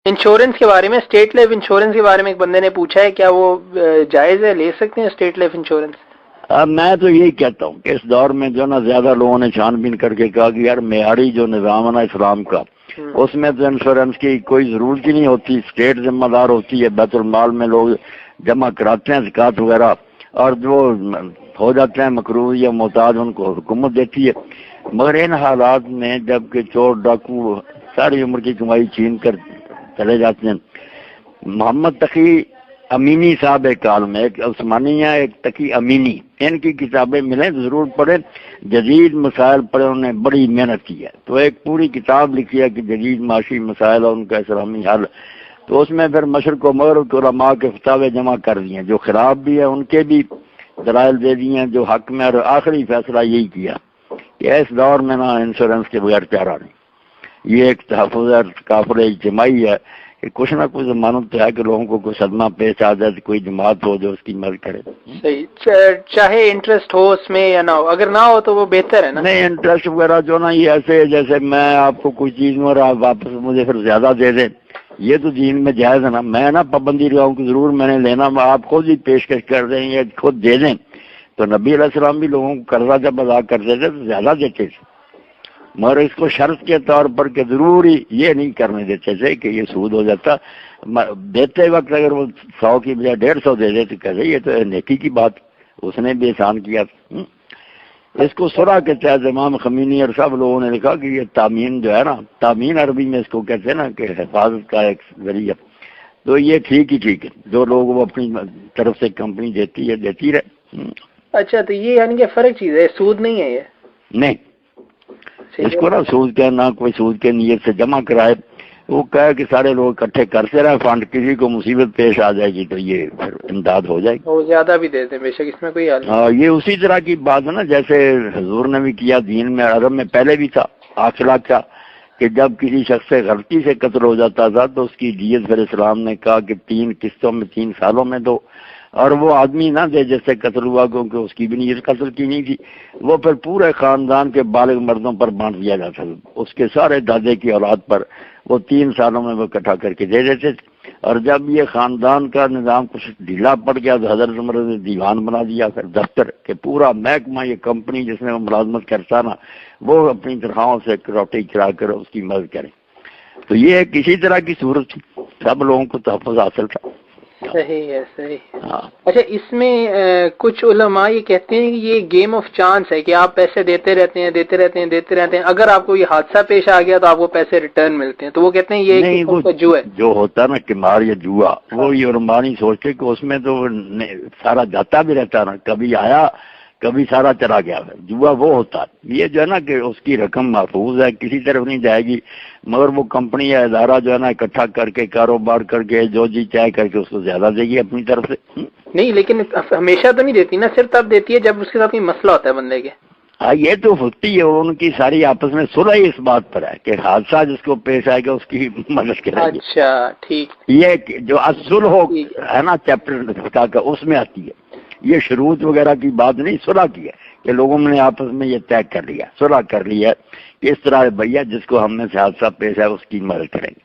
Insurance کے بارے میں، اسٹیٹ لائف انشورنس کے بارے میں ایک بندے نے پوچھا ہے، کیا وہ جائز ہے، لے سکتے ہیں اسٹیٹ لائف انشورنس؟ اب میں تو یہی کہتا ہوں کہ اس دور میں جو نا زیادہ لوگوں نے چھان بین کر کے کہا کہ یار معیاری جو نظام ہے نا اسلام کا، اس میں تو انشورنس کی کوئی ضرورت ہی نہیں ہوتی، اسٹیٹ ذمہ دار ہوتی ہے، بیت المال میں لوگ جمع کراتے ہیں زکوٰۃ وغیرہ، اور جو ہو جاتے ہیں مقروض یا محتاج ان کو حکومت دیتی ہے۔ مگر ان حالات میں جب کہ چور ڈاکو ساری عمر کی کمائی چھین کر چلے جاتے ہیں، محمد تقی امینی صاحب ایک عالم ہے، ایک عثمانی ہے، ایک تقی امینی، ان کی کتابیں ملیں تو ضرور پڑھیں، جدید مسائل پر انہوں نے بڑی محنت کی ہے، تو ایک پوری کتاب لکھی ہے کہ جدید معاشی مسائل اور ان کا اسلامی حل، تو اس میں پھر مشرق و مغرب علماء کے فتاوے جمع کر دیے ہیں، جو خلاف بھی ہے ان کے بھی دلائل دے دیے ہیں، جو حق میں، اور آخری فیصلہ یہی کیا کہ اس دور میں نا انشورنس کے بغیر چارہ نہیں، یہ ایک تحفظ اور تکافل اجتماعی ہے کہ کچھ نہ کچھ ضمانت ہے کہ لوگوں کو کوئی صدمہ پیش آ جائے تو کوئی جماعت ہو جو اس کی مدد کرے۔ صحیح، چاہے انٹرسٹ ہو اس میں یا نہ ہو، اگر نہ ہو تو وہ بہتر ہے نا؟ نہیں، انٹرسٹ وغیرہ جو نا یہ ایسے جیسے میں آپ کو کوئی چیز اور آپ واپس مجھے پھر زیادہ دے دیں، یہ تو دین میں جائز ہے نا، میں نا پابندی لگاؤں کہ ضرور میں نے لینا، آپ خود ہی پیشکش کر دیں یا خود دے دیں، تو نبی علیہ السلام بھی لوگوں کو قرضہ جب ادا کرتے تھے تو زیادہ دیتے تھے، مگر اس کو شرط کے طور پر کہ ضروری یہ نہیں کرنے دیتے تھے کہ یہ سود ہو جاتا، دیتے وقت اگر وہ 100 کی بجائے 150 دے دے تو کہتے یہ تو نیکی کی بات، اس نے بھی احسان کیا۔ اس کو سرا کہتے ہیں، امام خمینی اور سب لوگوں نے لکھا کہ یہ تامین جو ہے نا، تامین عربی میں اس کو کہتے ہیں نا کہ حفاظت کا ایک ذریعہ، تو یہ ٹھیک ہی ٹھیک ہے، جو لوگ وہ اپنی طرف سے کمپنی دیتی ہے دیتی رہے۔ اچھا، تو یہ یعنی کہ فرق چیز ہے، سود نہیں ہے یہ؟ نہیں، اس کو نا سود کے نہ کوئی سود کے نیت سے جمع کرائے، وہ کہے کہ سارے لوگ اکٹھے کرتے رہے فنڈ، کسی کو مصیبت پیش آ جائے گی تو یہ پھر امداد ہو جائے گی، وہ زیادہ بھی دیتے ہیں بے شک، اس میں کوئی حل نہیں۔ ہاں، یہ اسی طرح کی بات ہے نا جیسے حضور نے بھی کیا، دین میں عرب میں پہلے بھی تھا اخلاق کا، کہ جب کسی شخص سے غلطی سے قتل ہو جاتا تھا تو اس کی دیت پھر اسلام نے کہا کہ 3 قسطوں میں 3 سالوں میں دو، اور وہ آدمی نہ دے جس سے قتل ہوا کیونکہ اس کی بھی نیت قتل کی نہیں تھی، وہ پھر پورے خاندان کے بالغ مردوں پر بانٹ دیا جاتا تھا، اس کے سارے دادے کی اولاد پر وہ 3 سالوں میں وہ اکٹھا کر کے دے دیتے تھے، اور جب یہ خاندان کا نظام کچھ ڈھیلا پڑ گیا تو حضرت عمر نے دیوان بنا دیا، پھر دفتر کہ پورا محکمہ، یہ کمپنی جس میں وہ ملازمت کرتا نا، وہ اپنی تنخواہوں سے روٹی کرا کر اس کی مدد کرے، تو یہ ایک کسی طرح کی صورت تھی، سب لوگوں کو تحفظ حاصل تھا۔ صحیح ہے، صحیح۔ ہاں، اچھا، اس میں کچھ علماء یہ کہتے ہیں کہ یہ گیم آف چانس ہے، کہ آپ پیسے دیتے رہتے ہیں دیتے رہتے ہیں دیتے رہتے ہیں، اگر آپ کو یہ حادثہ پیش آ گیا تو آپ کو پیسے ریٹرن ملتے ہیں، تو وہ کہتے ہیں یہ نہیں، ایک وہ قسم کا جو ہے جو ہوتا ہے نا قمار یا جوا، وہ یہ علماء نہیں سوچتے کہ اس میں تو سارا جاتا بھی رہتا نا، کبھی آیا کبھی سارا چلا گیا، جوا وہ ہوتا ہے، یہ جو ہے نا کہ اس کی رقم محفوظ ہے، کسی طرف نہیں جائے گی، مگر وہ کمپنی یا ادارہ جو ہے نا اکٹھا کر کے کاروبار کر کے جو جی چاہے کر کے اس کو زیادہ دے گی اپنی طرف سے۔ نہیں، لیکن ہمیشہ تو نہیں دیتی نا، صرف تب دیتی ہے جب اس کے ساتھ کوئی مسئلہ ہوتا ہے بندے کے۔ ہاں، یہ تو ہوتی ہے، ان کی ساری آپس میں صلح ہی اس بات پر ہے کہ حادثہ جس کو پیش آئے گا اس کی مدد کرے گی۔ اچھا، ٹھیک۔ یہ جو اصل ہو ہے نا چیپٹر کا اس میں آتی ہے، یہ شروط وغیرہ کی بات نہیں، صلح کی ہے کہ لوگوں نے آپس میں یہ طے کر لیا، صلح کر لی ہے کہ اس طرح بھیا جس کو ہم نے سے حادثہ پیش ہے اس کی مدد کریں گے۔